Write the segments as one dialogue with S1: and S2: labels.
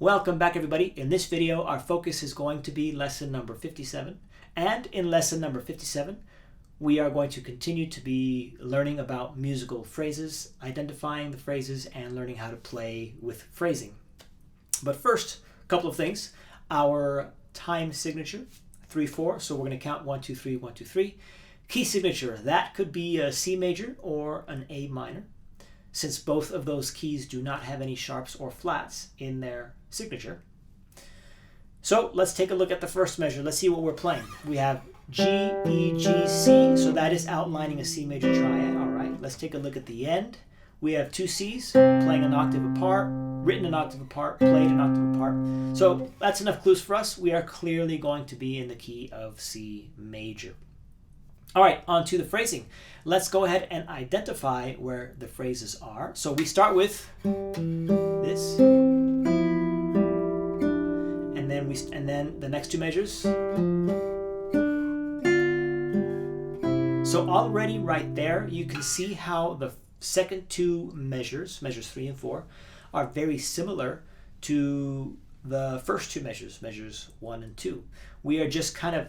S1: Welcome back, everybody. In this video, our focus is going to be lesson number 57. And in lesson number 57, we are going to continue to be learning about musical phrases, identifying the phrases, and learning how to play with phrasing. But first, a couple of things. Our time signature, 3/4, so we're going to count 1, 2, 3, 1, 2, 3. Key signature, that could be a C major or an A minor, since both of those keys do not have any sharps or flats in their signature. So let's take a look at the first measure. Let's see what we're playing. We have G, E, G, C, so that is outlining a C major triad. All right, let's take a look at the end. We have two C's playing an octave apart, written an octave apart, played an octave apart. So that's enough clues for us. We are clearly going to be in the key of C major. All right, on to the phrasing. Let's go ahead and identify where the phrases are. So we start with this, and then the next two measures. So already right there, you can see how the second two measures, measures 3 and 4, are very similar to the first two measures, measures 1 and 2. We are just kind of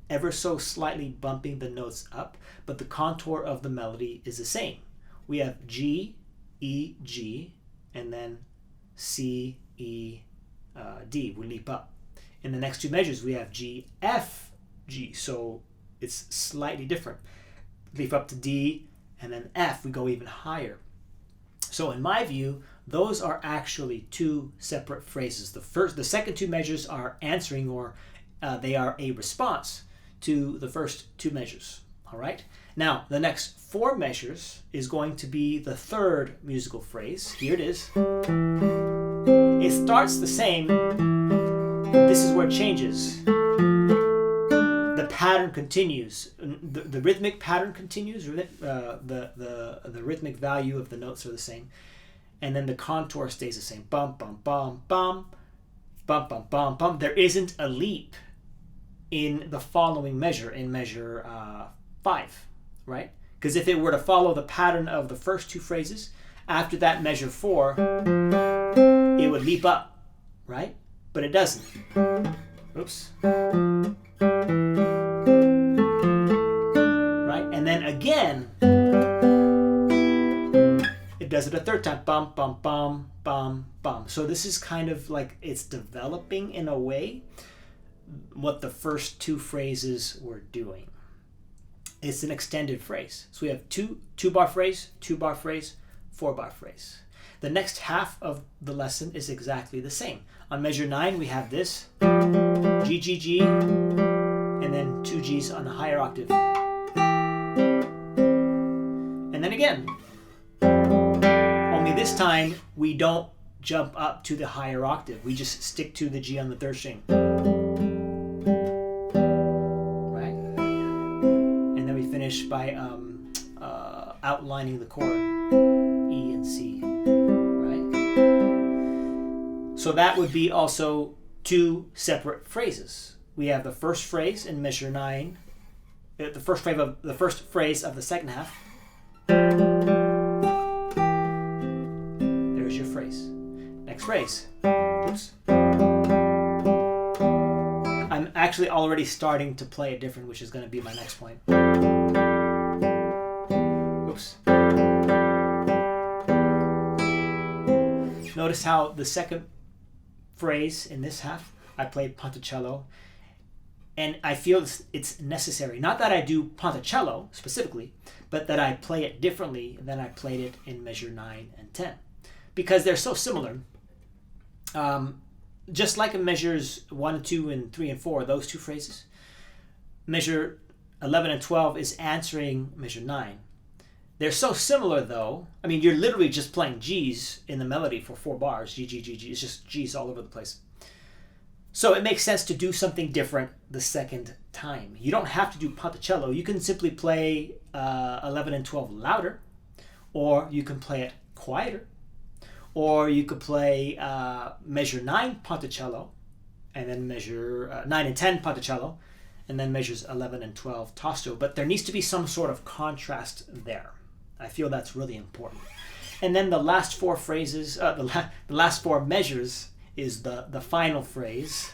S1: ever so slightly bumping the notes up, but the contour of the melody is the same. We have G, E, G, and then C, E, D. We leap up. In the next two measures, we have G, F, G, so it's slightly different. Leap up to D, and then F, we go even higher. So in my view, those are actually two separate phrases. The second two measures are answering, or they are a response to the first two measures. All right. Now, the next four measures is going to be the third musical phrase. Here it is. It starts the same. This is where it changes. The pattern continues. The rhythmic pattern continues. The rhythmic value of the notes are the same. And then the contour stays the same. Bum, bum, bum, bum, bum, bum, bum, bum. There isn't a leap in the following measure, in measure 5, right? Because if it were to follow the pattern of the first two phrases, after that measure 4, it would leap up, right? But it doesn't. Oops. Right? And then again, it does it a third time. Bum, bum, bum, bum, bum. So this is kind of like it's developing in a way what the first two phrases were doing. It's an extended phrase. So we have two-bar phrase, 2-bar phrase, 4-bar phrase. The next half of the lesson is exactly the same. On measure 9, we have this, G, G, G, and then two G's on a higher octave. And then again, only this time we don't jump up to the higher octave. We just stick to the G on the third string. By outlining the chord E and C, right? So that would be also two separate phrases. We have the first phrase in measure 9, the first phrase of the second half. There's your phrase. Next phrase. Oops. I'm actually already starting to play it different, which is going to be my next point. Oops. Notice how the second phrase in this half, I played Ponticello, and I feel it's necessary. Not that I do Ponticello specifically, but that I play it differently than I played it in measure 9 and 10, because they're so similar. Just like in measures 1, 2, and 3, and 4, those two phrases, measure 11 and 12 is answering measure 9. They're so similar, though. I mean, you're literally just playing G's in the melody for 4 bars. G, G, G, G. It's just G's all over the place. So it makes sense to do something different the second time. You don't have to do Ponticello. You can simply play 11 and 12 louder, or you can play it quieter, or you could play measure 9 Ponticello, and then measure 9 and 10 Ponticello, and then measures 11 and 12 Tosto. But there needs to be some sort of contrast there. I feel that's really important. And then the last four phrases, the last four measures is the final phrase,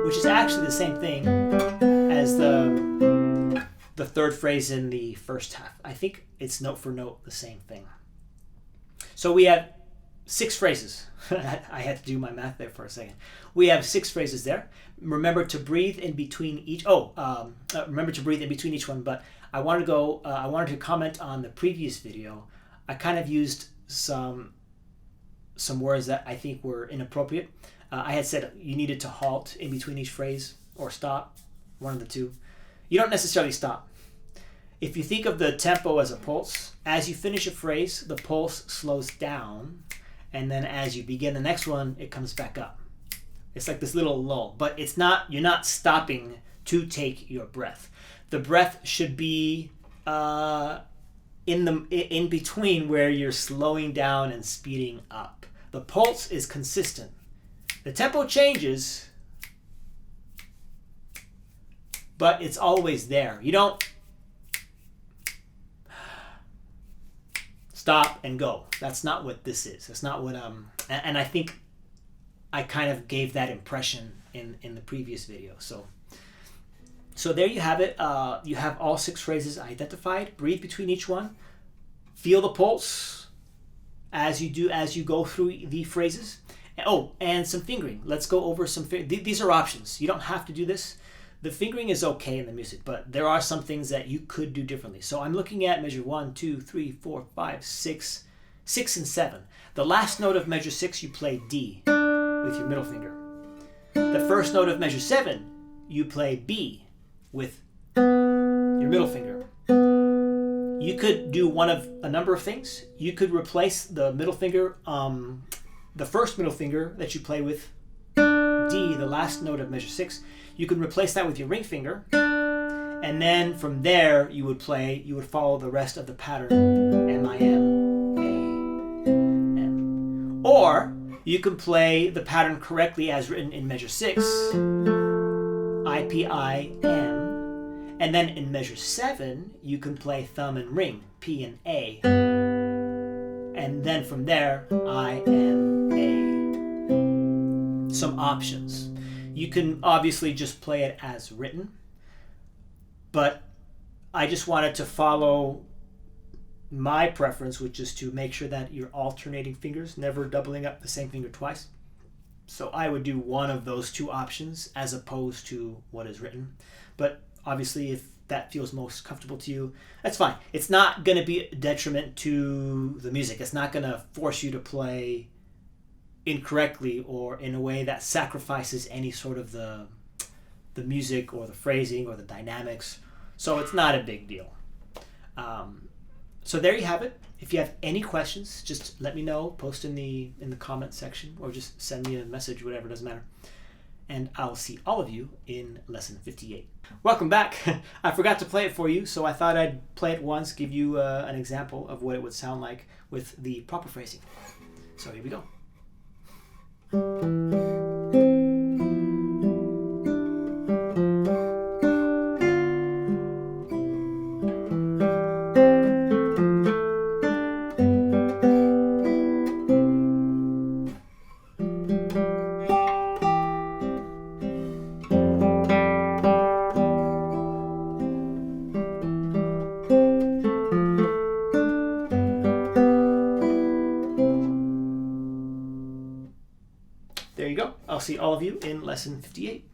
S1: which is actually the same thing as the third phrase in the first half. I think it's note for note the same thing. So we have 6 phrases. I had to do my math there for a second. We have 6 phrases there. Remember to breathe in between each. Remember to breathe in between each one. But I wanted to comment on the previous video. I kind of used some words that I think were inappropriate. I had said you needed to halt in between each phrase or stop, one of the two. You don't necessarily stop. If you think of the tempo as a pulse, as you finish a phrase, the pulse slows down, and then as you begin the next one, it comes back up. It's like this little lull, but you're not stopping to take your breath. The breath should be in between where you're slowing down and speeding up. The pulse is consistent. The tempo changes, but it's always there. You don't stop and go. That's not what this is. That's not what and I think I kind of gave that impression in the previous video. So there you have it. You have all 6 phrases identified. Breathe between each one. Feel the pulse as you go through the phrases. Oh, and some fingering. Let's go over some. These are options. You don't have to do this. The fingering is okay in the music, but there are some things that you could do differently. So I'm looking at measure 1, 2, 3, 4, 5, 6, 6 and 7. The last note of measure 6, you play D with your middle finger. The first note of measure 7, you play B with your middle finger. You could do one of a number of things. You could replace the middle finger, the first middle finger that you play with D, the last note of measure 6. You could replace that with your ring finger, and then from there you would follow the rest of the pattern, M, I, M, A, M. Or you can play the pattern correctly as written in measure 6, I, P, I, M, and then in measure 7 you can play thumb and ring, P and A, and then from there, I, M, A. Some options. You can obviously just play it as written, but I just wanted to follow my preference, which is to make sure that you're alternating fingers, never doubling up the same finger twice. So I would do one of those 2 options as opposed to what is written. But obviously, if that feels most comfortable to you, that's fine. It's not going to be a detriment to the music. It's not going to force you to play incorrectly or in a way that sacrifices any sort of the music or the phrasing or the dynamics. So it's not a big deal. So there you have it. If you have any questions, just let me know. Post in the comment section or just send me a message, whatever, doesn't matter. And I'll see all of you in lesson 58. Welcome back. I forgot to play it for you, so I thought I'd play it once, give you an example of what it would sound like with the proper phrasing. So here we go. There you go. I'll see all of you in lesson 58.